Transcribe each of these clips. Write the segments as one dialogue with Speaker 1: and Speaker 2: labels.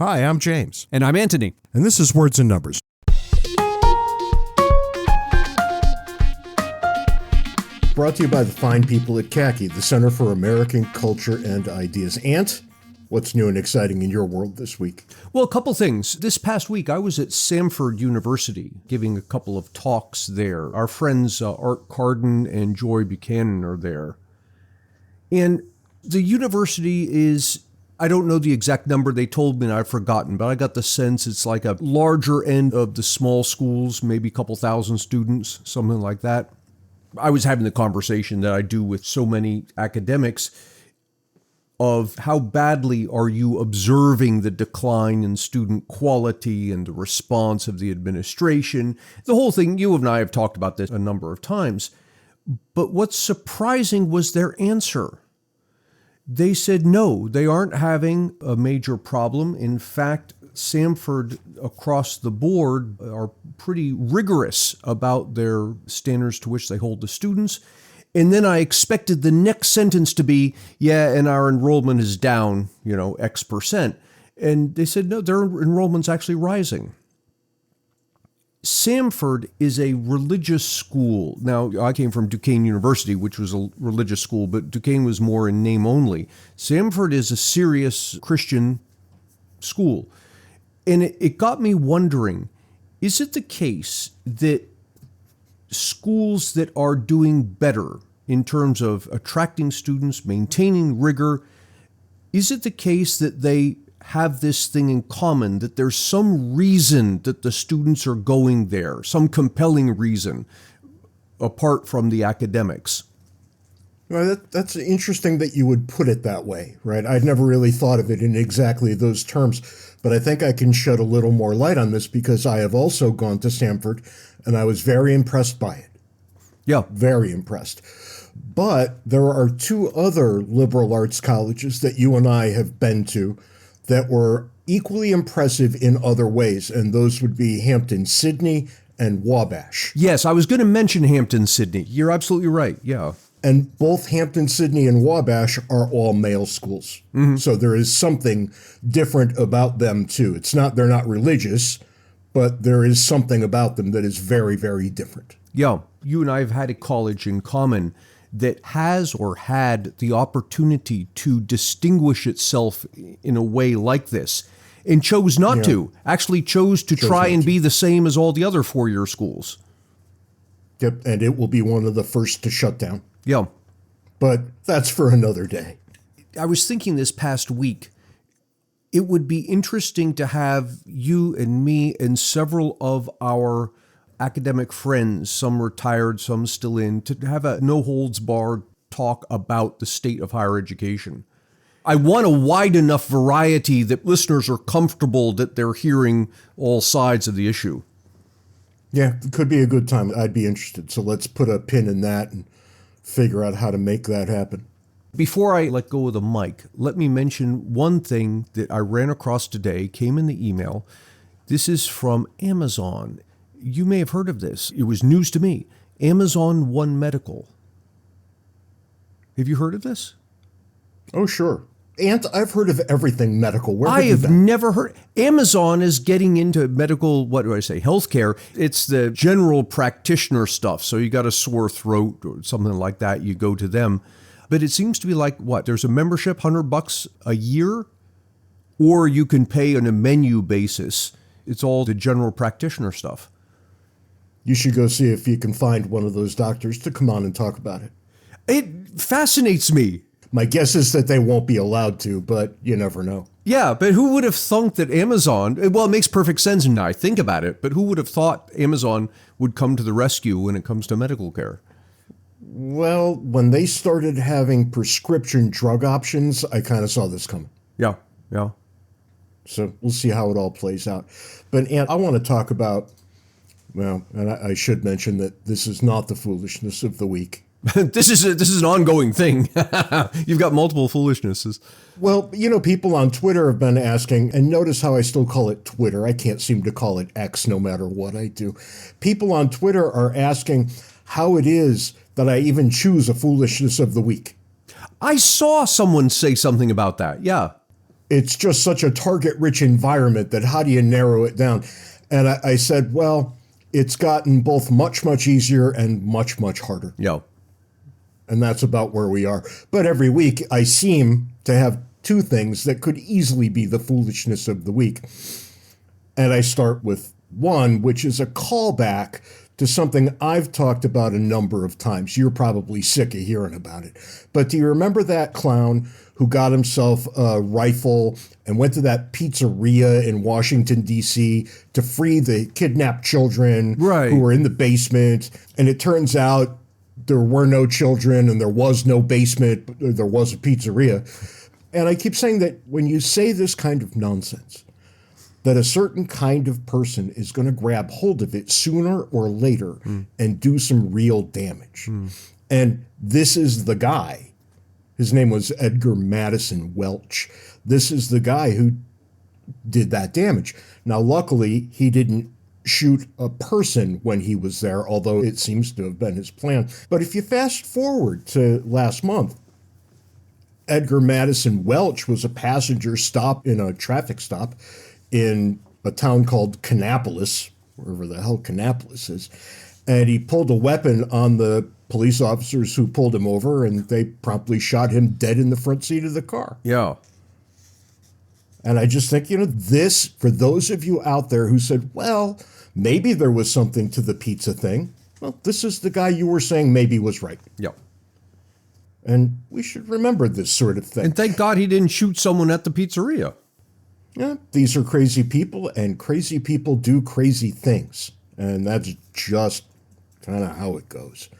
Speaker 1: Hi, I'm James.
Speaker 2: And I'm Antony.
Speaker 1: And this is Words and Numbers. Brought to you by the fine people at CACI, the Center for American Culture and Ideas. Ant, what's new and exciting in your world this week?
Speaker 2: Well, a couple things. This past week, I was at Samford University giving a couple of talks there. Our friends Art Carden and Joy Buchanan are there. And the university is, I don't know the exact number they told me and I've forgotten, but I got the sense it's like a larger end of the small schools, maybe a couple thousand students, something like that. I was having the conversation that I do with so many academics of how badly are you observing the decline in student quality and the response of the administration. The whole thing, you and I have talked about this a number of times. But what's surprising was their answer. They said no, they aren't having a major problem. In fact, Samford across the board are pretty rigorous about their standards to which they hold the students. And then I expected the next sentence to be, yeah, and our enrollment is down, X percent. And they said, no, their enrollment's actually rising. Samford is a religious school. Now, I came from Duquesne University, which was a religious school, but Duquesne was more in name only. Samford is a serious Christian school. And it got me wondering, is it the case that schools that are doing better in terms of attracting students, maintaining rigor, is it the case that they have this thing in common, that there's some reason that the students are going there, some compelling reason apart from the academics?
Speaker 1: Well, that's interesting that you would put it that way, right? I'd never really thought of it in exactly those terms, but I think I can shed a little more light on this because I have also gone to Samford and I was very impressed by it.
Speaker 2: Yeah.
Speaker 1: Very impressed. But there are two other liberal arts colleges that you and I have been to that were equally impressive in other ways, and those would be Hampton-Sydney and Wabash.
Speaker 2: Yes, I was going to mention Hampton-Sydney. You're absolutely right, yeah.
Speaker 1: And both Hampton-Sydney and Wabash are all male schools. Mm-hmm. So there is something different about them, too. They're not religious, but there is something about them that is very, very different.
Speaker 2: Yeah, you and I have had a college in common that has or had the opportunity to distinguish itself in a way like this and chose not to, actually chose to try and be the same as all the other four-year schools.
Speaker 1: Yep, and it will be one of the first to shut down.
Speaker 2: Yeah.
Speaker 1: But that's for another day.
Speaker 2: I was thinking this past week, it would be interesting to have you and me and several of our academic friends, some retired, some still in, to have a no-holds-barred talk about the state of higher education. I want a wide enough variety that listeners are comfortable that they're hearing all sides of the issue.
Speaker 1: Yeah, it could be a good time. I'd be interested. So let's put a pin in that and figure out how to make that happen.
Speaker 2: Before I let go of the mic, let me mention one thing that I ran across today, came in the email. This is from Amazon. You may have heard of this. It was news to me. Amazon One Medical. Have you heard of this?
Speaker 1: Oh, sure. Ant, I've heard of everything medical. Where
Speaker 2: I have
Speaker 1: you been?
Speaker 2: never heard. Amazon is getting into medical, healthcare. It's the general practitioner stuff. So you got a sore throat or something like that, you go to them. But it seems to be like, there's a membership, $100 a year, or you can pay on a menu basis. It's all the general practitioner stuff.
Speaker 1: You should go see if you can find one of those doctors to come on and talk about it.
Speaker 2: It fascinates me.
Speaker 1: My guess is that they won't be allowed to, but you never know.
Speaker 2: Yeah, but who would have thunk that Amazon, well, it makes perfect sense now I think about it, but who would have thought Amazon would come to the rescue when it comes to medical care?
Speaker 1: Well, when they started having prescription drug options, I kind of saw this coming.
Speaker 2: Yeah.
Speaker 1: So we'll see how it all plays out. But Ant, I want to talk about, and I should mention that this is not the foolishness of the week.
Speaker 2: This is an ongoing thing. You've got multiple foolishnesses.
Speaker 1: Well, people on Twitter have been asking, and notice how I still call it Twitter. I can't seem to call it X no matter what I do. People on Twitter are asking how it is that I even choose a foolishness of the week.
Speaker 2: I saw someone say something about that, yeah.
Speaker 1: it's just such a target-rich environment that how do you narrow it down? And I said, well, it's gotten both much, much easier and much, much harder.
Speaker 2: Yeah.
Speaker 1: And that's about where we are. But every week I seem to have two things that could easily be the foolishness of the week. And I start with one, which is a callback to something I've talked about a number of times. You're probably sick of hearing about it. But do you remember that clown who got himself a rifle and went to that pizzeria in Washington, D.C. to free the kidnapped children who were in the basement? And it turns out there were no children and there was no basement, but there was a pizzeria. And I keep saying that when you say this kind of nonsense, that a certain kind of person is going to grab hold of it sooner or later and do some real damage. And this is the guy. His name was Edgar Madison Welch. This is the guy who did that damage. Now, luckily, he didn't shoot a person when he was there, although it seems to have been his plan. But if you fast forward to last month, Edgar Madison Welch was a passenger stop in a traffic stop in a town called Kannapolis, wherever the hell Kannapolis is. And he pulled a weapon on the police officers who pulled him over, and they promptly shot him dead in the front seat of the car.
Speaker 2: Yeah.
Speaker 1: And I just think, this, for those of you out there who said, well, maybe there was something to the pizza thing, well, this is the guy you were saying maybe was right.
Speaker 2: Yeah.
Speaker 1: And we should remember this sort of thing.
Speaker 2: And thank God he didn't shoot someone at the pizzeria.
Speaker 1: Yeah, these are crazy people, and crazy people do crazy things. And that's just kind of how it goes.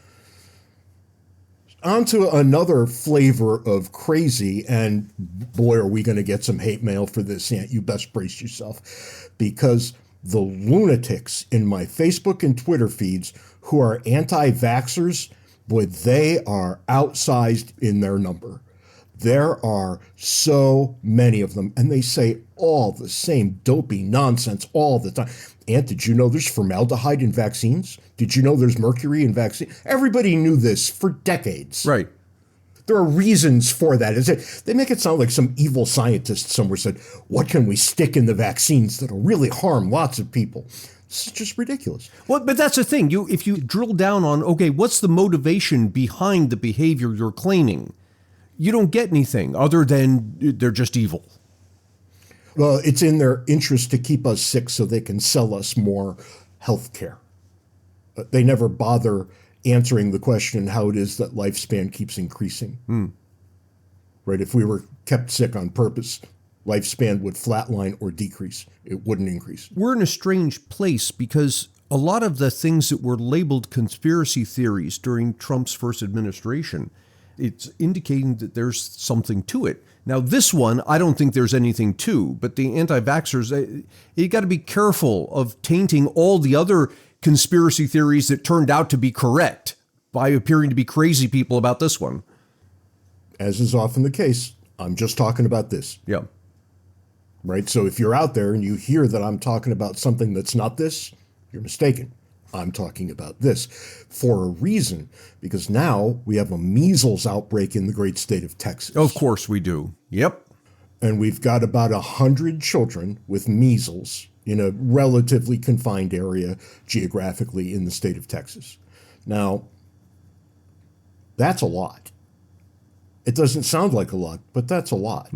Speaker 1: On to another flavor of crazy, and boy, are we going to get some hate mail for this, Ant. You best brace yourself. Because the lunatics in my Facebook and Twitter feeds who are anti-vaxxers, boy, they are outsized in their number. There are so many of them, and they say all the same dopey nonsense all the time. Ant, did you know there's formaldehyde in vaccines? Did you know there's mercury in vaccines? Everybody knew this for decades.
Speaker 2: Right.
Speaker 1: There are reasons for that. They make it sound like some evil scientist somewhere said, what can we stick in the vaccines that'll really harm lots of people? It's just ridiculous.
Speaker 2: Well, but that's the thing. If you drill down on, okay, what's the motivation behind the behavior you're claiming? You don't get anything other than they're just evil.
Speaker 1: Well, it's in their interest to keep us sick so they can sell us more health care. They never bother answering the question how it is that lifespan keeps increasing. Right? If we were kept sick on purpose, lifespan would flatline or decrease. It wouldn't increase.
Speaker 2: We're in a strange place because a lot of the things that were labeled conspiracy theories during Trump's first administration, it's indicating that there's something to it. Now, this one, I don't think there's anything to, but the anti-vaxxers, you got to be careful of tainting all the other conspiracy theories that turned out to be correct by appearing to be crazy people about this one.
Speaker 1: As is often the case, I'm just talking about this.
Speaker 2: Yeah.
Speaker 1: Right? So if you're out there and you hear that I'm talking about something that's not this, you're mistaken. I'm talking about this for a reason, because now we have a measles outbreak in the great state of Texas.
Speaker 2: Of course we do. Yep.
Speaker 1: And we've got about 100 children with measles in a relatively confined area geographically in the state of Texas. Now, that's a lot. It doesn't sound like a lot, but that's a lot,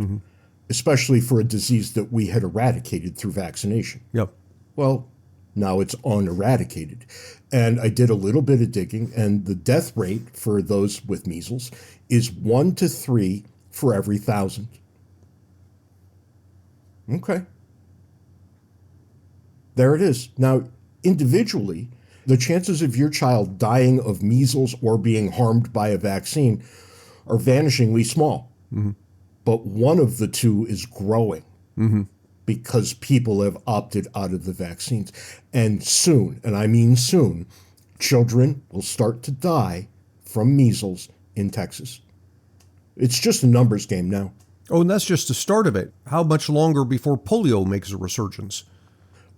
Speaker 1: especially for a disease that we had eradicated through vaccination.
Speaker 2: Yep.
Speaker 1: Well, now it's uneradicated. And I did a little bit of digging, and the death rate for those with measles is 1 to 3 for every 1,000. Okay. There it is. Now, individually, the chances of your child dying of measles or being harmed by a vaccine are vanishingly small. But one of the two is growing. Because people have opted out of the vaccines. And soon, and I mean soon, children will start to die from measles in Texas. It's just a numbers game now.
Speaker 2: Oh, and that's just the start of it. How much longer before polio makes a resurgence?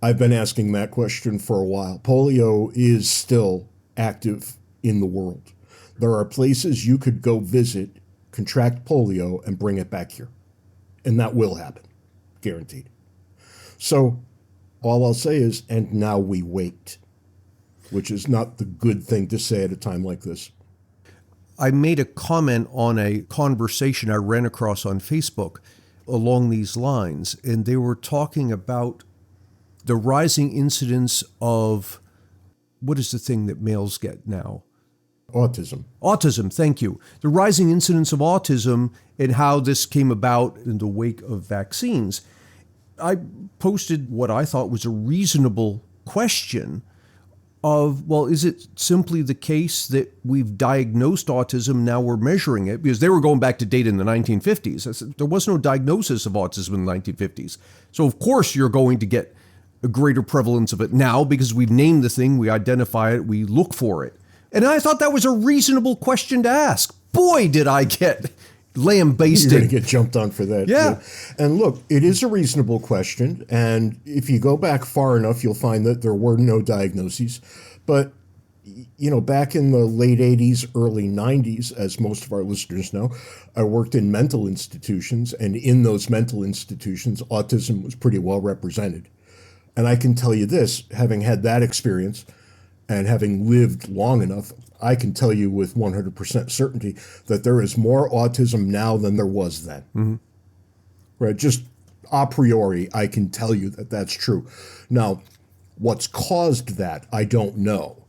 Speaker 1: I've been asking that question for a while. Polio is still active in the world. There are places you could go visit, contract polio, and bring it back here. And that will happen. guaranteed. So all I'll say is, and now we wait, which is not the good thing to say at a time like this.
Speaker 2: I made a comment on a conversation I ran across on Facebook along these lines, and they were talking about the rising incidence of, what is the thing that males get now?
Speaker 1: Autism.
Speaker 2: Autism, thank you. The rising incidence of autism and how this came about in the wake of vaccines. I posted what I thought was a reasonable question of, well, is it simply the case that we've diagnosed autism, now we're measuring it? Because they were going back to data in the 1950s. I said, there was no diagnosis of autism in the 1950s. So of course you're going to get a greater prevalence of it now because we've named the thing, we identify it, we look for it. And I thought that was a reasonable question to ask. Boy, did I get lambasted.
Speaker 1: You're going to get jumped on for that.
Speaker 2: Yeah.
Speaker 1: And look, it is a reasonable question. And if you go back far enough, you'll find that there were no diagnoses. But, you know, back in the late 80s, early 90s, as most of our listeners know, I worked in mental institutions. And in those mental institutions, autism was pretty well represented. And I can tell you this, having had that experience and having lived long enough, I can tell you with 100% certainty that there is more autism now than there was then. Mm-hmm. Right? Just a priori, I can tell you that that's true. Now, what's caused that, I don't know.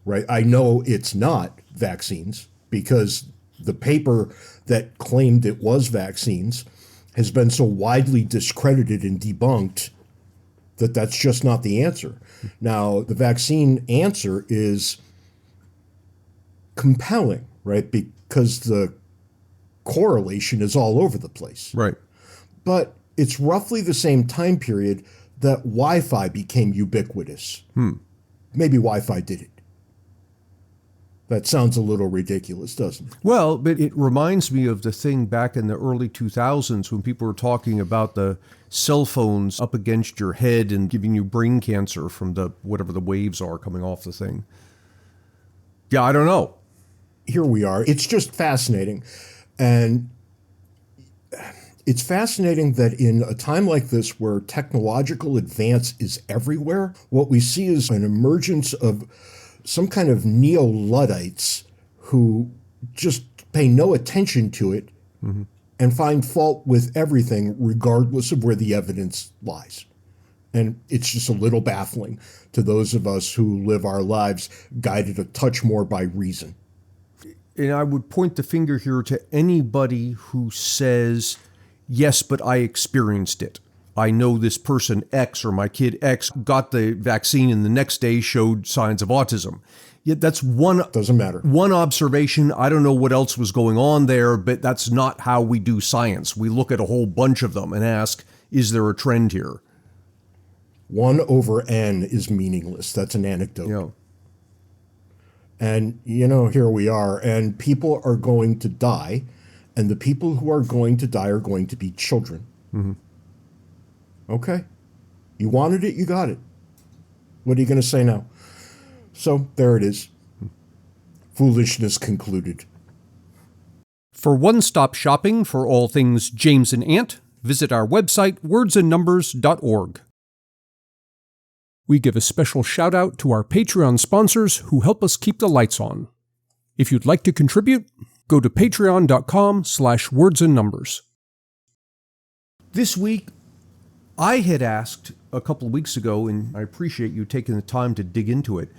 Speaker 1: Right? I know it's not vaccines because the paper that claimed it was vaccines has been so widely discredited and debunked that that's just not the answer. Now, the vaccine answer is compelling, right? Because the correlation is all over the place.
Speaker 2: Right.
Speaker 1: But it's roughly the same time period that Wi-Fi became ubiquitous. Maybe Wi-Fi did it. That sounds a little ridiculous, doesn't it?
Speaker 2: Well, but it reminds me of the thing back in the early 2000s when people were talking about the cell phones up against your head and giving you brain cancer from the whatever the waves are coming off the thing. Yeah, I don't know.
Speaker 1: Here we are. It's just fascinating. And it's fascinating that in a time like this where technological advance is everywhere, what we see is an emergence of some kind of neo-Luddites who just pay no attention to it and find fault with everything regardless of where the evidence lies. And it's just a little baffling to those of us who live our lives guided a touch more by reason.
Speaker 2: And I would point the finger here to anybody who says, yes, but I experienced it. I know this person X or my kid X got the vaccine and the next day showed signs of autism. Yet that's
Speaker 1: doesn't matter.
Speaker 2: One observation. I don't know what else was going on there, but that's not how we do science. We look at a whole bunch of them and ask, is there a trend here?
Speaker 1: 1 over n is meaningless. That's an anecdote.
Speaker 2: Yeah.
Speaker 1: And, you know, here we are, and people are going to die, and the people who are going to die are going to be children. Mm-hmm. Okay. You wanted it, you got it. What are you going to say now? So there it is. Foolishness concluded.
Speaker 3: For one-stop shopping for all things James and Ant, visit our website, wordsandnumbers.org. We give a special shout-out to our Patreon sponsors who help us keep the lights on. If you'd like to contribute, go to patreon.com/wordsandnumbers.
Speaker 2: This week, I had asked a couple of weeks ago, and I appreciate you taking the time to dig into it.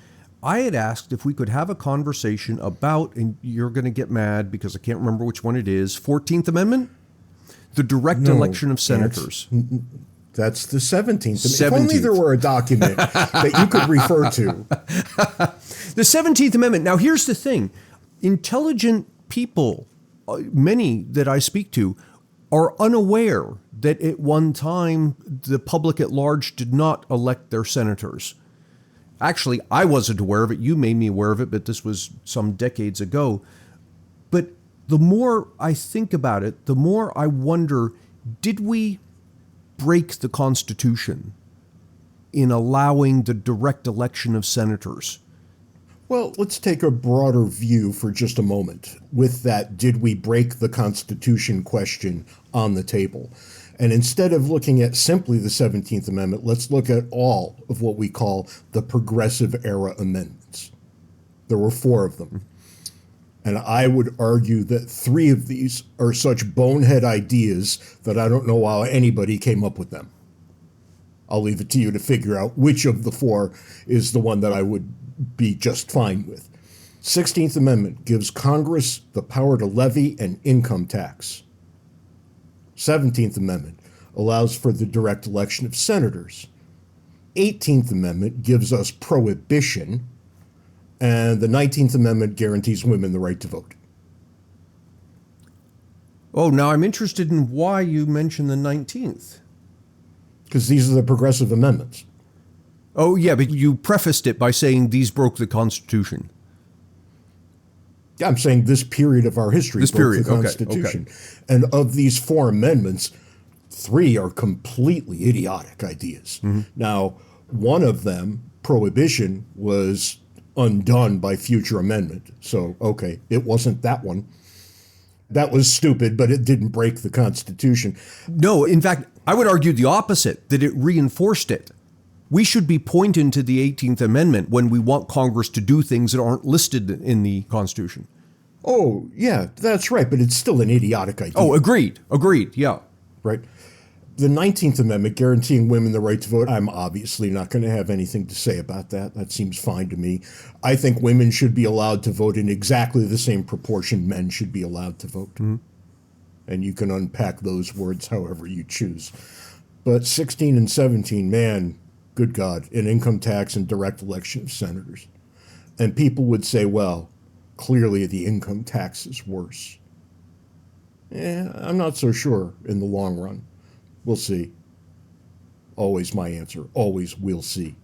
Speaker 2: I had asked if we could have a conversation about, and you're going to get mad because I can't remember which one it is, 14th Amendment? The direct election of senators.
Speaker 1: That's the 17th.
Speaker 2: 17th.
Speaker 1: If only there were a document that you could refer to.
Speaker 2: The 17th Amendment. Now, here's the thing. Intelligent people, many that I speak to, are unaware that at one time the public at large did not elect their senators. Actually, I wasn't aware of it. You made me aware of it, but this was some decades ago. But the more I think about it, the more I wonder, did we break the Constitution in allowing the direct election of senators?
Speaker 1: Well, let's take a broader view for just a moment with that did we break the Constitution question on the table. And instead of looking at simply the 17th Amendment, let's look at all of what we call the Progressive Era amendments. There were 4 of them. And I would argue that 3 of these are such bonehead ideas that I don't know how anybody came up with them. I'll leave it to you to figure out which of the 4 is the one that I would be just fine with. 16th Amendment gives Congress the power to levy an income tax. 17th Amendment allows for the direct election of senators. 18th Amendment gives us prohibition. And the 19th Amendment guarantees women the right to vote.
Speaker 2: Oh, now I'm interested in why you mentioned the 19th.
Speaker 1: Because these are the progressive amendments.
Speaker 2: Oh, yeah, but you prefaced it by saying these broke the Constitution.
Speaker 1: Yeah, I'm saying this period of our history broke the Constitution.
Speaker 2: Okay.
Speaker 1: And of these 4 amendments, 3 are completely idiotic ideas. Mm-hmm. Now, one of them, prohibition, was undone by future amendment. So, okay, it wasn't that one. That was stupid, but it didn't break the Constitution.
Speaker 2: No, in fact, I would argue the opposite, that it reinforced it. We should be pointing to the 18th Amendment when we want Congress to do things that aren't listed in the Constitution.
Speaker 1: Oh, yeah, that's right, but it's still an idiotic idea.
Speaker 2: Oh, agreed, yeah.
Speaker 1: Right. The 19th Amendment guaranteeing women the right to vote, I'm obviously not going to have anything to say about that. That seems fine to me. I think women should be allowed to vote in exactly the same proportion men should be allowed to vote. Mm-hmm. And you can unpack those words however you choose. But 16 and 17, man, good God, an income tax and direct election of senators. And people would say, well, clearly the income tax is worse. I'm not so sure in the long run. We'll see. Always my answer. Always we'll see.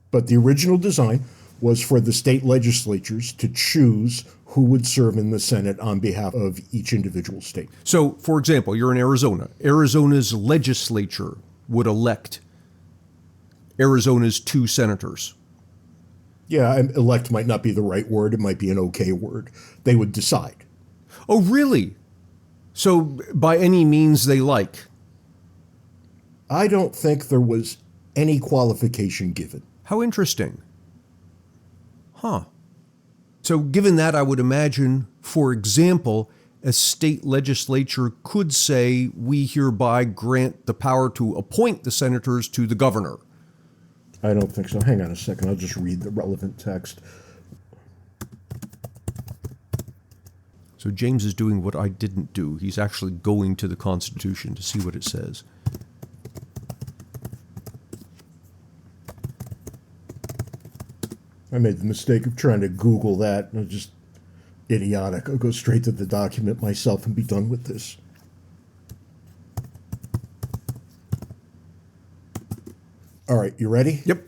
Speaker 1: But the original design was for the state legislatures to choose who would serve in the Senate on behalf of each individual state.
Speaker 2: So, for example, you're in Arizona. Arizona's legislature would elect Arizona's 2 senators.
Speaker 1: Yeah, elect might not be the right word. It might be an okay word. They would decide.
Speaker 2: Oh, really? So, by any means they like?
Speaker 1: I don't think there was any qualification given.
Speaker 2: How interesting. Huh. So given that, I would imagine, for example, a state legislature could say, we hereby grant the power to appoint the senators to the governor.
Speaker 1: I don't think so. Hang on a second. I'll just read the relevant text.
Speaker 2: So James is doing what I didn't do. He's actually going to the Constitution to see what it says.
Speaker 1: I made the mistake of trying to Google that. It was just idiotic. I'll go straight to the document myself and be done with this. All right, you ready?
Speaker 2: Yep.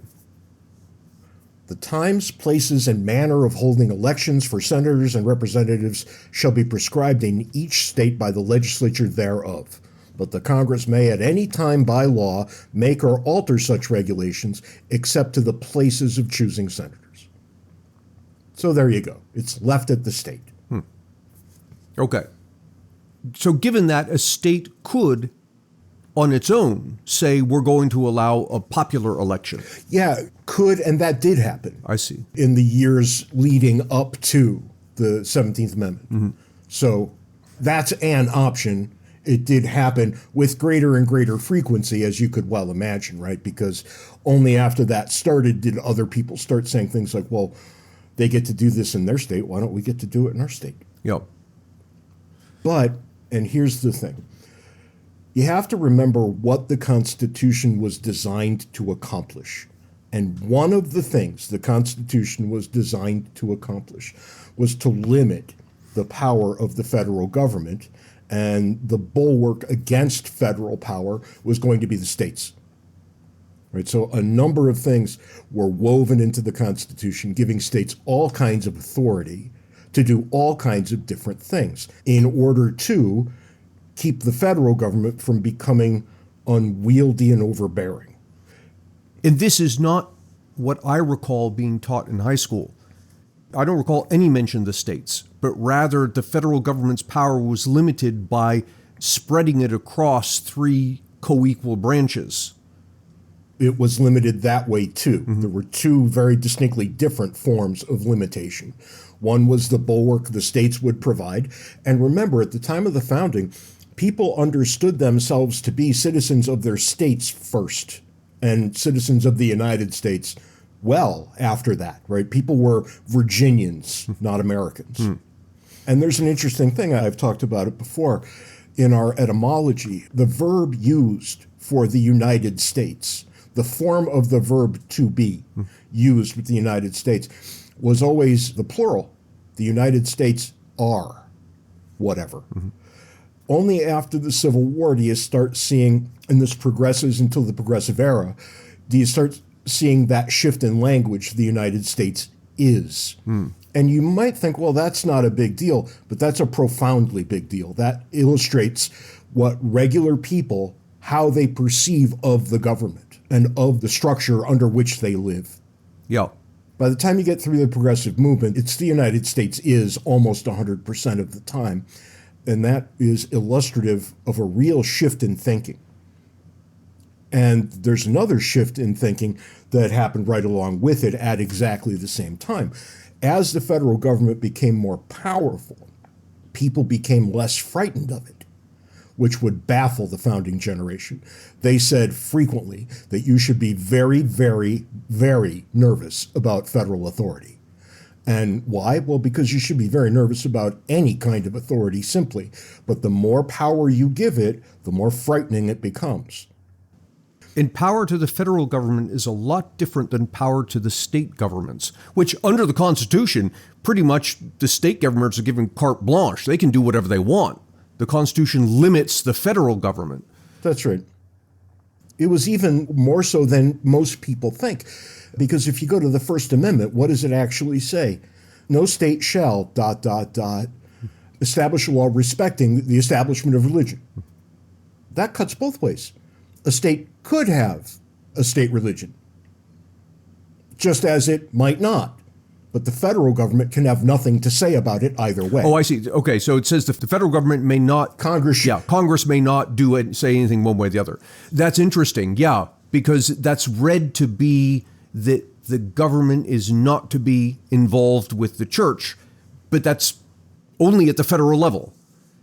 Speaker 1: The times, places, and manner of holding elections for senators and representatives shall be prescribed in each state by the legislature thereof. But the Congress may at any time by law make or alter such regulations except to the places of choosing senators. So there you go. It's left at the state.
Speaker 2: Okay. So given that, a state could, on its own, say we're going to allow a popular election.
Speaker 1: Yeah, could, and that did happen.
Speaker 2: I see.
Speaker 1: In the years leading up to the 17th Amendment. Mm-hmm. So that's an option. It did happen with greater and greater frequency, as you could well imagine, right? Because only after that started did other people start saying things like, well, they get to do this in their state. Why don't we get to do it in our state?
Speaker 2: Yep.
Speaker 1: But, and here's the thing. You have to remember what the Constitution was designed to accomplish. And one of the things the Constitution was designed to accomplish was to limit the power of the federal government, and the bulwark against federal power was going to be the states. Right? So a number of things were woven into the Constitution, giving states all kinds of authority to do all kinds of different things in order to keep the federal government from becoming unwieldy and overbearing.
Speaker 2: And this is not what I recall being taught in high school. I don't recall any mention of the states, but rather the federal government's power was limited by spreading it across three co-equal branches.
Speaker 1: It was limited that way too. There were two very distinctly different forms of limitation. One was the bulwark the states would provide. And remember, at the time of the founding, people understood themselves to be citizens of their states first and citizens of the United States well after that, right? People were Virginians, not Americans. And there's an interesting thing, I've talked about it before, in our etymology, the verb used for the United States, the form of the verb to be used with the United States was always the plural. The United States are whatever. Only after the Civil War do you start seeing, and this progresses until the Progressive Era, do you start seeing that shift in language, the United States is. And you might think, well, that's not a big deal, but that's a profoundly big deal. That illustrates what regular people, how they perceive of the government and of the structure under which they live.
Speaker 2: Yeah.
Speaker 1: By the time you get through the progressive movement, it's the United States is almost 100% of the time. And that is illustrative of a real shift in thinking. And there's another shift in thinking that happened right along with it at exactly the same time. As the federal government became more powerful, people became less frightened of it, which would baffle the founding generation. They said frequently that you should be very, very, very nervous about federal authority. And why? Well, because you should be very nervous about any kind of authority simply. But the more power you give it, the more frightening it becomes.
Speaker 2: And power to the federal government is a lot different than power to the state governments, which under the Constitution, pretty much the state governments are given carte blanche. They can do whatever they want. The Constitution limits the federal government.
Speaker 1: That's right. It was even more so than most people think. Because if you go to the First Amendment, what does it actually say? No state shall, ... establish a law respecting the establishment of religion. That cuts both ways. A state could have a state religion, just as it might not. But the federal government can have nothing to say about it either way.
Speaker 2: Oh, I see. Okay, so it says the federal government may not...
Speaker 1: Congress
Speaker 2: may not do it, say anything one way or the other. That's interesting, yeah, because that's read to be that the government is not to be involved with the church, but that's only at the federal level.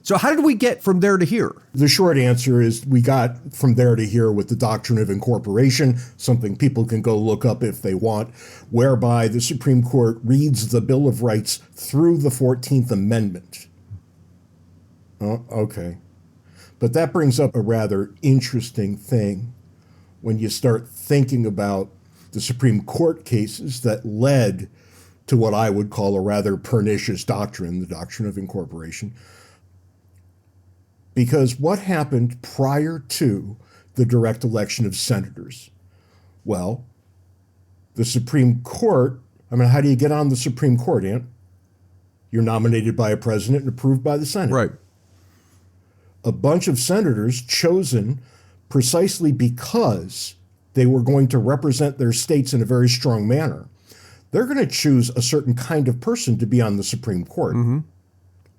Speaker 2: So how did we get from there to here?
Speaker 1: The short answer is we got from there to here with the doctrine of incorporation, something people can go look up if they want, whereby the Supreme Court reads the Bill of Rights through the 14th Amendment. Oh, okay. But that brings up a rather interesting thing when you start thinking about the Supreme Court cases that led to what I would call a rather pernicious doctrine, the doctrine of incorporation. Because what happened prior to the direct election of senators? Well, the Supreme Court, how do you get on the Supreme Court, Ant? You're nominated by a president and approved by the Senate.
Speaker 2: Right.
Speaker 1: A bunch of senators chosen precisely because they were going to represent their states in a very strong manner. They're going to choose a certain kind of person to be on the Supreme Court.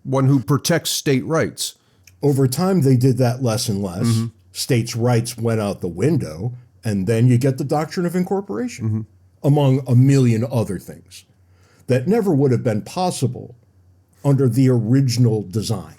Speaker 2: One who protects state rights.
Speaker 1: Over time, they did that less and less. States' rights went out the window, and then you get the doctrine of incorporation, among a million other things that never would have been possible under the original design.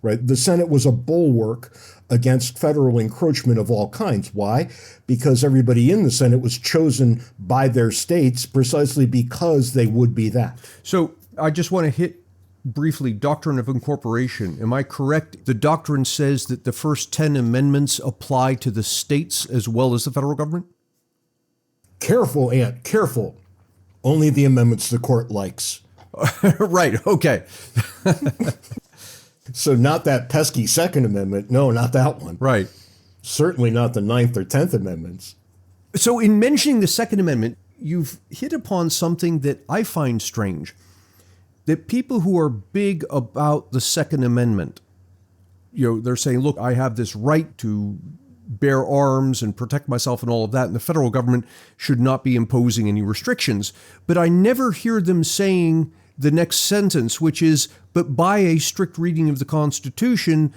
Speaker 1: Right? The Senate was a bulwark against federal encroachment of all kinds. Why? Because everybody in the Senate was chosen by their states precisely because they would be that.
Speaker 2: So I just want to hit briefly, doctrine of incorporation. Am I correct? The doctrine says that the first 10 amendments apply to the states as well as the federal government?
Speaker 1: Careful, Ant, careful. Only the amendments the court likes.
Speaker 2: Right, okay.
Speaker 1: So not that pesky Second Amendment. No, not that one.
Speaker 2: Right.
Speaker 1: Certainly not the 9th or 10th Amendments.
Speaker 2: So in mentioning the Second Amendment, you've hit upon something that I find strange. That people who are big about the Second Amendment, they're saying, look, I have this right to bear arms and protect myself and all of that, and the federal government should not be imposing any restrictions. But I never hear them saying the next sentence, which is, but by a strict reading of the Constitution,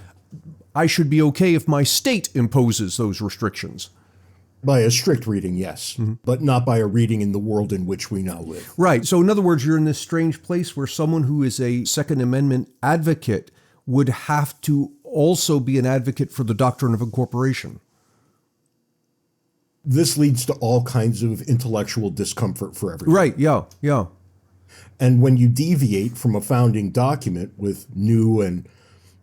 Speaker 2: I should be okay if my state imposes those restrictions.
Speaker 1: By a strict reading, yes, but not by a reading in the world in which we now live.
Speaker 2: Right. So in other words, you're in this strange place where someone who is a Second Amendment advocate would have to also be an advocate for the doctrine of incorporation.
Speaker 1: This leads to all kinds of intellectual discomfort for everyone.
Speaker 2: Right. Yeah.
Speaker 1: And when you deviate from a founding document with new and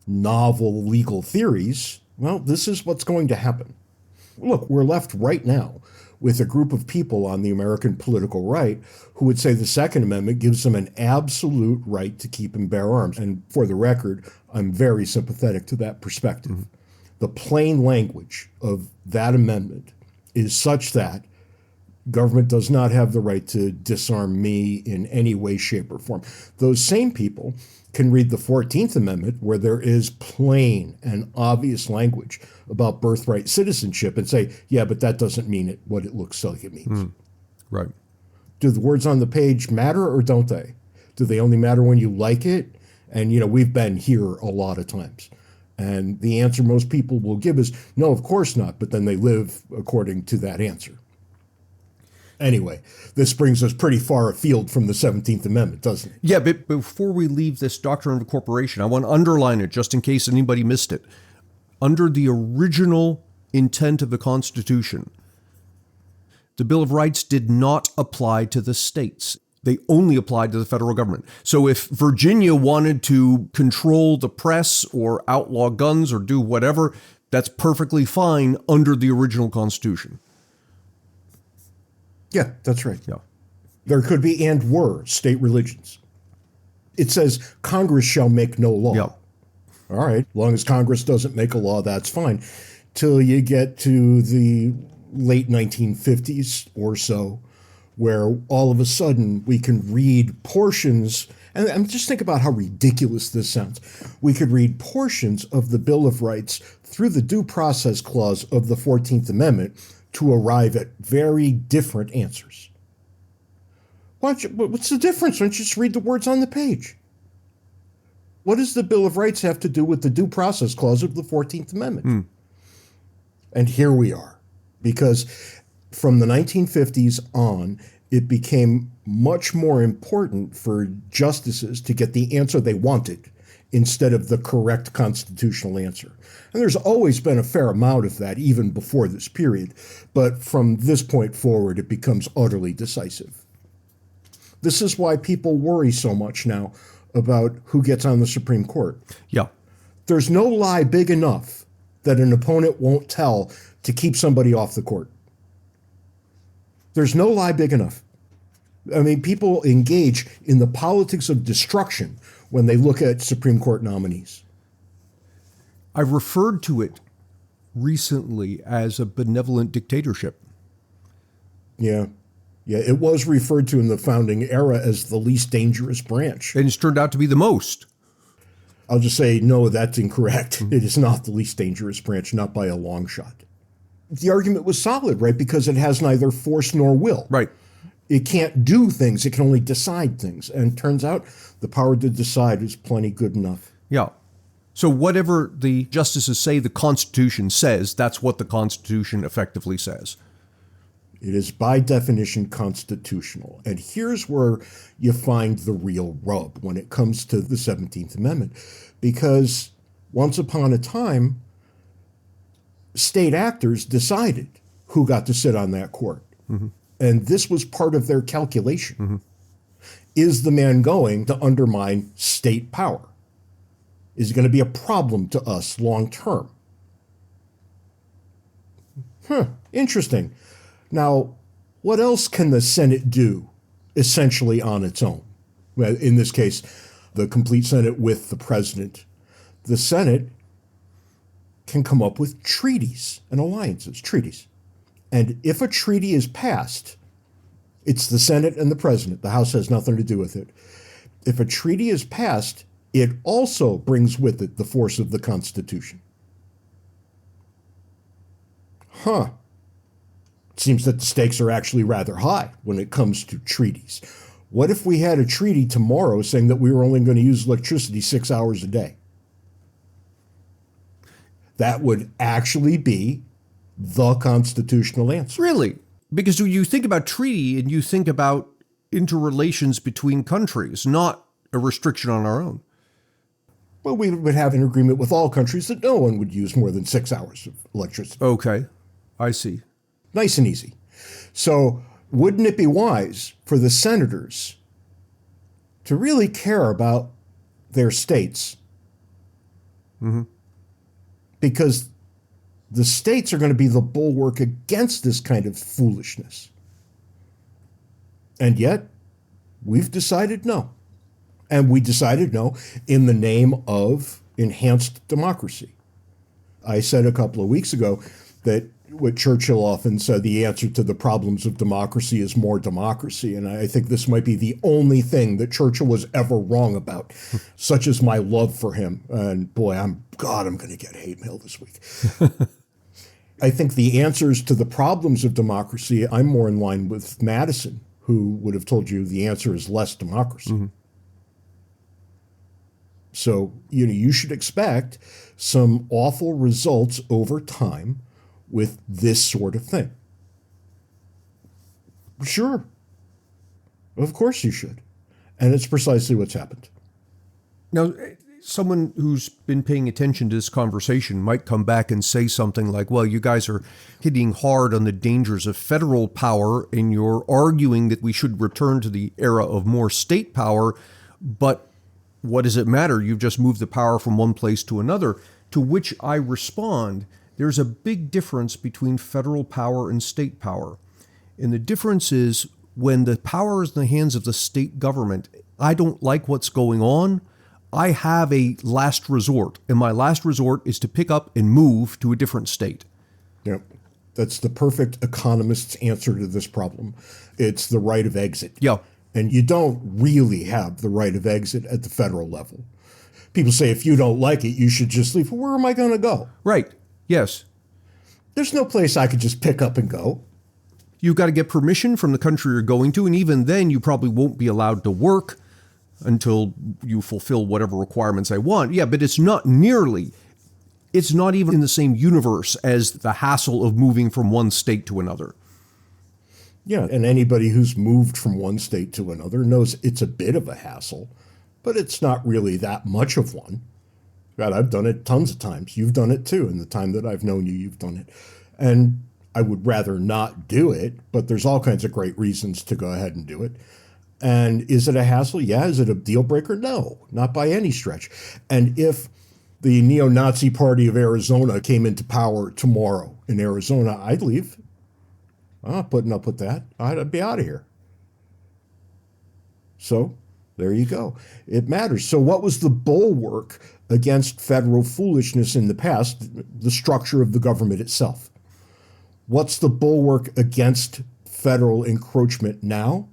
Speaker 1: novel legal theories, well, this is what's going to happen. Look, we're left right now with a group of people on the American political right who would say the Second Amendment gives them an absolute right to keep and bear arms. And for the record, I'm very sympathetic to that perspective. The plain language of that amendment is such that government does not have the right to disarm me in any way, shape, or form. Those same people can read the 14th Amendment, where there is plain and obvious language about birthright citizenship, and say, yeah, but that doesn't mean what it looks like it means.
Speaker 2: Right.
Speaker 1: Do the words on the page matter or don't they? Do they only matter when you like it? And, we've been here a lot of times. And the answer most people will give is, no, of course not, but then they live according to that answer. Anyway, this brings us pretty far afield from the 17th Amendment, doesn't it?
Speaker 2: Yeah, but before we leave this doctrine of incorporation, I want to underline it just in case anybody missed it. Under the original intent of the Constitution, the Bill of Rights did not apply to the states. They only applied to the federal government. So if Virginia wanted to control the press or outlaw guns or do whatever, that's perfectly fine under the original Constitution.
Speaker 1: Yeah, that's right.
Speaker 2: Yeah.
Speaker 1: There could be and were state religions. It says Congress shall make no law.
Speaker 2: Yeah.
Speaker 1: All right, as long as Congress doesn't make a law, that's fine. Till you get to the late 1950s or so, where all of a sudden we can read portions, and just think about how ridiculous this sounds. We could read portions of the Bill of Rights through the Due Process Clause of the 14th Amendment to arrive at very different answers. What's the difference? Why don't you just read the words on the page? What does the Bill of Rights have to do with the Due Process Clause of the 14th Amendment? And here we are, because from the 1950s on, it became much more important for justices to get the answer they wanted instead of the correct constitutional answer. And there's always been a fair amount of that, even before this period. But from this point forward, it becomes utterly decisive. This is why people worry so much now about who gets on the Supreme Court.
Speaker 2: Yeah.
Speaker 1: There's no lie big enough that an opponent won't tell to keep somebody off the court. There's no lie big enough. I mean, people engage in the politics of destruction when they look at Supreme Court nominees.
Speaker 2: I referred to it recently as a benevolent dictatorship.
Speaker 1: Yeah. Yeah, it was referred to in the founding era as the least dangerous branch.
Speaker 2: And it's turned out to be the most.
Speaker 1: I'll just say, no, that's incorrect. It is not the least dangerous branch, not by a long shot. The argument was solid, right? Because it has neither force nor will.
Speaker 2: Right.
Speaker 1: It can't do things. It can only decide things. And turns out the power to decide is plenty good enough.
Speaker 2: Yeah. So whatever the justices say the Constitution says, that's what the Constitution effectively says.
Speaker 1: It is by definition constitutional. And here's where you find the real rub when it comes to the 17th Amendment. Because once upon a time, state actors decided who got to sit on that court. Mm-hmm. And this was part of their calculation. Mm-hmm. Is the man going to undermine state power? Is it going to be a problem to us long term? Interesting. Now, what else can the Senate do essentially on its own? Well, in this case, the complete Senate with the president. The Senate can come up with treaties and alliances, treaties. And if a treaty is passed, it's the Senate and the president. The House has nothing to do with it. If a treaty is passed, it also brings with it the force of the Constitution. It seems that the stakes are actually rather high when it comes to treaties. What if we had a treaty tomorrow saying that we were only going to use electricity 6 hours a day? That would actually be the constitutional answer.
Speaker 2: Really? Because you think about treaty and you think about interrelations between countries, not a restriction on our own.
Speaker 1: Well, we would have an agreement with all countries that no one would use more than 6 hours of electricity.
Speaker 2: Okay, I see.
Speaker 1: Nice and easy. So wouldn't it be wise for the senators to really care about their states?
Speaker 2: Mm-hmm.
Speaker 1: Because the states are going to be the bulwark against this kind of foolishness. And yet, we've decided no. And we decided no in the name of enhanced democracy. I said a couple of weeks ago that what Churchill often said, the answer to the problems of democracy is more democracy. And I think this might be the only thing that Churchill was ever wrong about, such as my love for him. And boy, I'm going to get hate mail this week. I think the answers to the problems of democracy, I'm more in line with Madison, who would have told you the answer is less democracy. Mm-hmm. So, you should expect some awful results over time with this sort of thing. Sure. Of course you should. And it's precisely what's happened.
Speaker 2: Now, someone who's been paying attention to this conversation might come back and say something like, well, you guys are hitting hard on the dangers of federal power and you're arguing that we should return to the era of more state power, but what does it matter? You've just moved the power from one place to another. To which I respond, there's a big difference between federal power and state power. And the difference is when the power is in the hands of the state government, I don't like what's going on. I have a last resort, and my last resort is to pick up and move to a different state.
Speaker 1: Yep. That's the perfect economist's answer to this problem. It's the right of exit.
Speaker 2: Yeah.
Speaker 1: And you don't really have the right of exit at the federal level. People say, if you don't like it, you should just leave. Well, where am I going to go?
Speaker 2: Right. Yes.
Speaker 1: There's no place I could just pick up and go.
Speaker 2: You've got to get permission from the country you're going to, and even then you probably won't be allowed to work until you fulfill whatever requirements I want. Yeah, but it's not even in the same universe as the hassle of moving from one state to another.
Speaker 1: Yeah, and anybody who's moved from one state to another knows it's a bit of a hassle, but it's not really that much of one. God, I've done it tons of times. You've done it too. In the time that I've known you, you've done it. And I would rather not do it, but there's all kinds of great reasons to go ahead and do it. And is it a hassle? Yeah. Is it a deal breaker? No, not by any stretch. And if the neo-Nazi party of Arizona came into power tomorrow in Arizona, I'd leave. I'm not putting up with that. I'd be out of here. So there you go. It matters. So what was the bulwark against federal foolishness in the past? The structure of the government itself. What's the bulwark against federal encroachment now?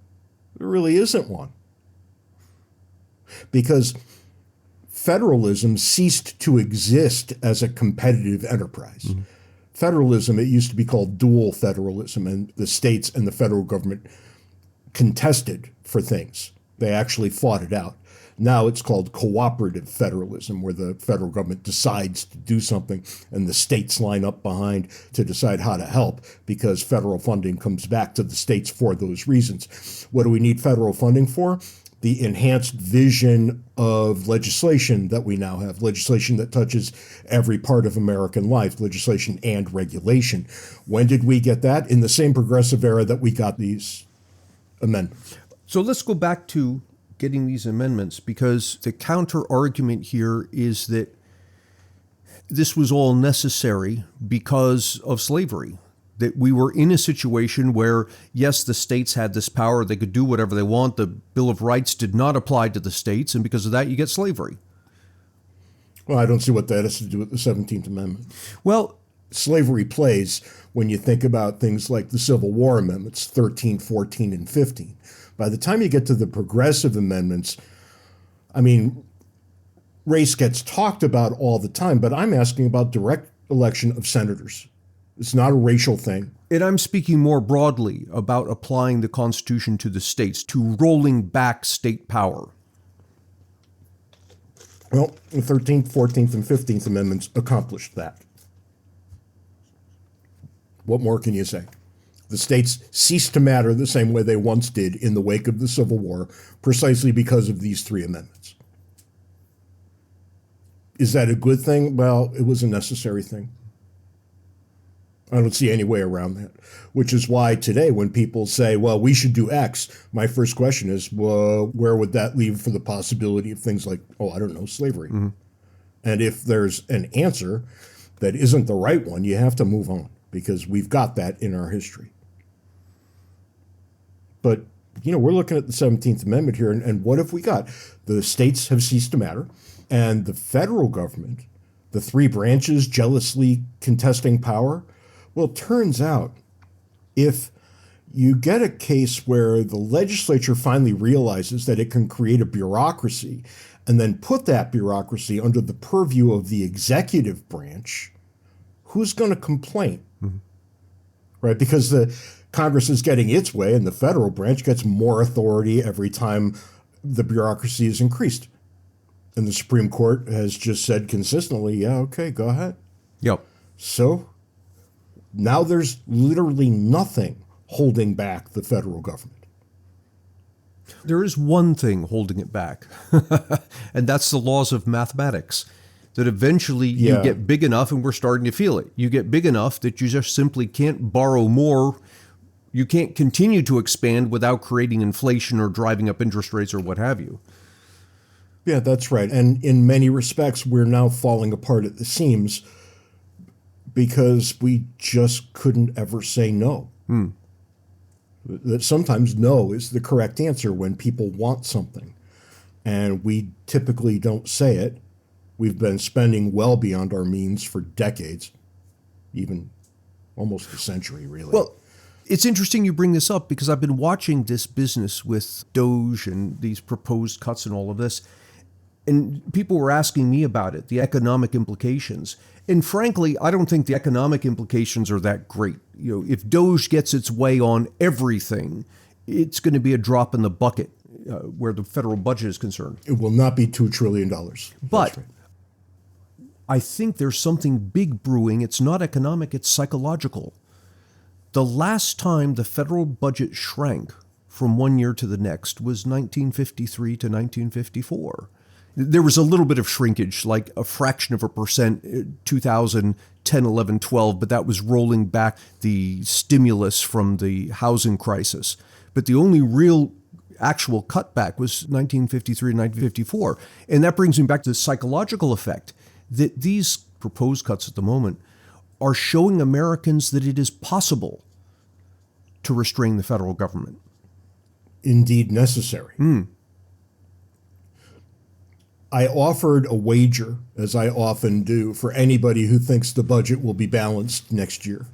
Speaker 1: There really isn't one. Because federalism ceased to exist as a competitive enterprise. Mm-hmm. Federalism, it used to be called dual federalism, and the states and the federal government contested for things. They actually fought it out. Now it's called cooperative federalism, where the federal government decides to do something and the states line up behind to decide how to help, because federal funding comes back to the states for those reasons. What do we need federal funding for? The enhanced vision of legislation that we now have, legislation that touches every part of American life, legislation and regulation. When did we get that? In the same progressive era that we got these amendments.
Speaker 2: So let's go back to getting these amendments, because the counter argument here is that this was all necessary because of slavery. That we were in a situation where, yes, the states had this power, they could do whatever they want, the Bill of Rights did not apply to the states, and because of that, you get slavery.
Speaker 1: Well, I don't see what that has to do with the 17th Amendment.
Speaker 2: Well,
Speaker 1: slavery plays when you think about things like the Civil War amendments, 13, 14, and 15. By the time you get to the progressive amendments, I mean, race gets talked about all the time, but I'm asking about direct election of senators. It's not a racial thing.
Speaker 2: And I'm speaking more broadly about applying the Constitution to the states, to rolling back state power.
Speaker 1: Well, the 13th, 14th, and 15th Amendments accomplished that. What more can you say? The states ceased to matter the same way they once did in the wake of the Civil War, precisely because of these three amendments. Is that a good thing? Well, it was a necessary thing. I don't see any way around that, which is why today when people say, well, we should do X, my first question is, well, where would that leave for the possibility of things like, oh, I don't know, slavery? Mm-hmm. And if there's an answer that isn't the right one, you have to move on because we've got that in our history. But, we're looking at the 17th Amendment here, and what have we got? The states have ceased to matter, and the federal government, the three branches jealously contesting power. Well, it turns out if you get a case where the legislature finally realizes that it can create a bureaucracy and then put that bureaucracy under the purview of the executive branch, who's going to complain? Mm-hmm. Right? Because the Congress is getting its way and the federal branch gets more authority every time the bureaucracy is increased. And the Supreme Court has just said consistently, yeah, okay, go ahead.
Speaker 2: Yep.
Speaker 1: So now there's literally nothing holding back the federal government.
Speaker 2: There is one thing holding it back, and that's the laws of mathematics, that eventually you get big enough, and we're starting to feel it. You get big enough that you just simply can't borrow more. You can't continue to expand without creating inflation or driving up interest rates or what have you.
Speaker 1: Yeah, that's right. And in many respects, we're now falling apart at the seams because we just couldn't ever say no. That sometimes no is the correct answer when people want something. And we typically don't say it. We've been spending well beyond our means for decades, even almost a century, really.
Speaker 2: Well, it's interesting you bring this up because I've been watching this business with Doge and these proposed cuts and all of this. And people were asking me about it, the economic implications. And frankly, I don't think the economic implications are that great. If Doge gets its way on everything, it's going to be a drop in the bucket where the federal budget is concerned.
Speaker 1: It will not be $2 trillion.
Speaker 2: But right. I think there's something big brewing. It's not economic, it's psychological. The last time the federal budget shrank from one year to the next was 1953 to 1954. There was a little bit of shrinkage, like a fraction of a percent, 2010, 11, 12, but that was rolling back the stimulus from the housing crisis. But the only real actual cutback was 1953 and 1954. And that brings me back to the psychological effect that these proposed cuts at the moment are showing Americans that it is possible to restrain the federal government.
Speaker 1: Indeed necessary. I offered a wager, as I often do, for anybody who thinks the budget will be balanced next year.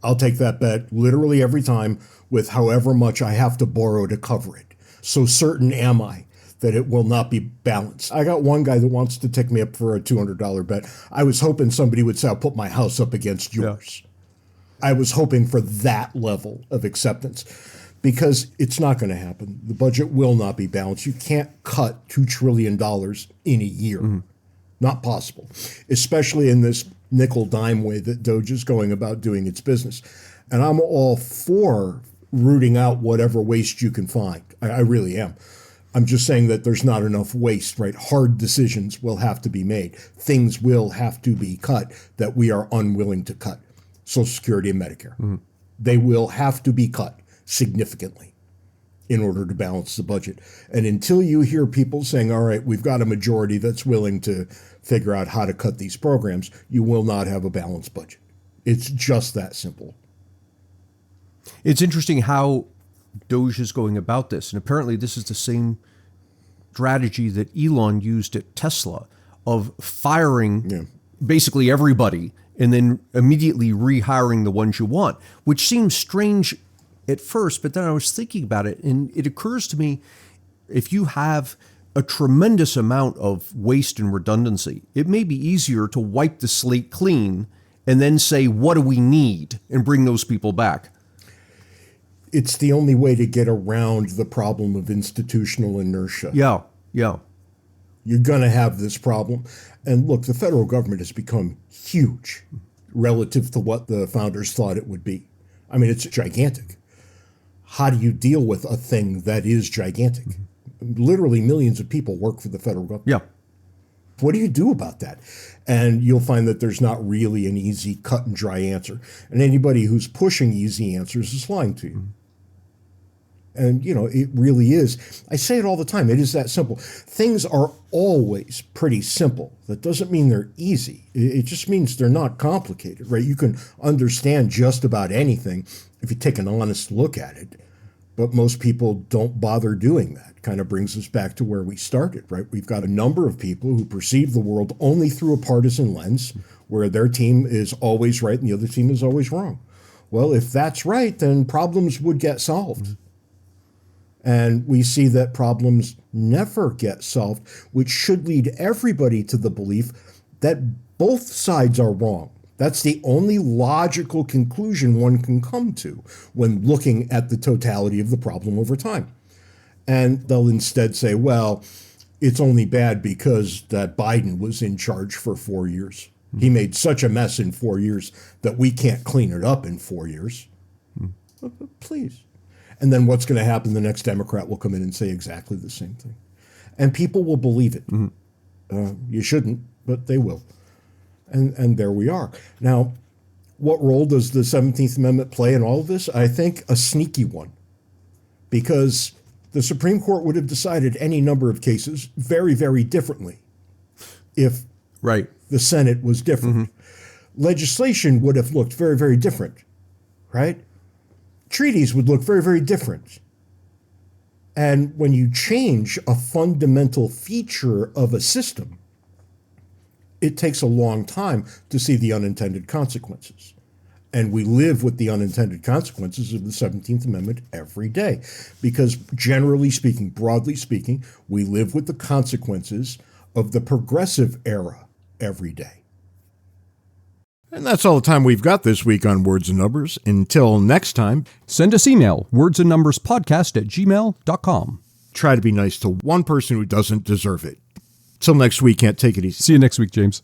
Speaker 1: I'll take that bet literally every time with however much I have to borrow to cover it. So certain am I that it will not be balanced. I got one guy that wants to take me up for a $200 bet. I was hoping somebody would say, I'll put my house up against yours. Yeah. I was hoping for that level of acceptance. Because it's not going to happen. The budget will not be balanced. You can't cut $2 trillion in a year. Mm-hmm. Not possible, especially in this nickel-dime way that Doge is going about doing its business. And I'm all for rooting out whatever waste you can find. I really am. I'm just saying that there's not enough waste, right? Hard decisions will have to be made. Things will have to be cut that we are unwilling to cut. Social Security and Medicare. Mm-hmm. They will have to be cut significantly in order to balance the budget. And until you hear people saying, all right, we've got a majority that's willing to figure out how to cut these programs, you will not have a balanced budget. It's just that simple.
Speaker 2: It's interesting how Doge is going about this. And apparently this is the same strategy that Elon used at Tesla of firing basically everybody and then immediately rehiring the ones you want, which seems strange at first, but then I was thinking about it, and it occurs to me, if you have a tremendous amount of waste and redundancy, it may be easier to wipe the slate clean and then say, what do we need, and bring those people back.
Speaker 1: It's the only way to get around the problem of institutional inertia.
Speaker 2: Yeah.
Speaker 1: You're going to have this problem. And look, the federal government has become huge. relative to what the founders thought it would be. I mean, it's gigantic. How do you deal with a thing that is gigantic? Literally millions of people work for the federal government.
Speaker 2: Yeah.
Speaker 1: What do you do about that? And you'll find that there's not really an easy cut and dry answer. And anybody who's pushing easy answers is lying to you. And, it really is. I say it all the time. It is that simple. Things are always pretty simple. That doesn't mean they're easy. It just means they're not complicated, right? You can understand just about anything if you take an honest look at it. But most people don't bother doing that. Kind of brings us back to where we started, right? We've got a number of people who perceive the world only through a partisan lens, where their team is always right and the other team is always wrong. Well, if that's right, then problems would get solved. And we see that problems never get solved, which should lead everybody to the belief that both sides are wrong. That's the only logical conclusion one can come to when looking at the totality of the problem over time. And they'll instead say, well, it's only bad because that Biden was in charge for 4 years. He made such a mess in 4 years that we can't clean it up in 4 years. Please. And then what's going to happen? The next Democrat will come in and say exactly the same thing. And people will believe it. You shouldn't, but they will. And there we are. Now, what role does the 17th Amendment play in all of this? I think a sneaky one. Because the Supreme Court would have decided any number of cases very, very differently if the Senate was different. Legislation would have looked very, very different, right? Treaties would look very, very different. And when you change a fundamental feature of a system, it takes a long time to see the unintended consequences. And we live with the unintended consequences of the 17th Amendment every day. Because generally speaking, broadly speaking, we live with the consequences of the progressive era every day. And that's all the time we've got this week on Words and Numbers. Until next time,
Speaker 3: Send us email, wordsandnumberspodcast@gmail.com.
Speaker 1: try to be nice to one person who doesn't deserve it. Till next week, can't take it easy.
Speaker 3: See you next week, James.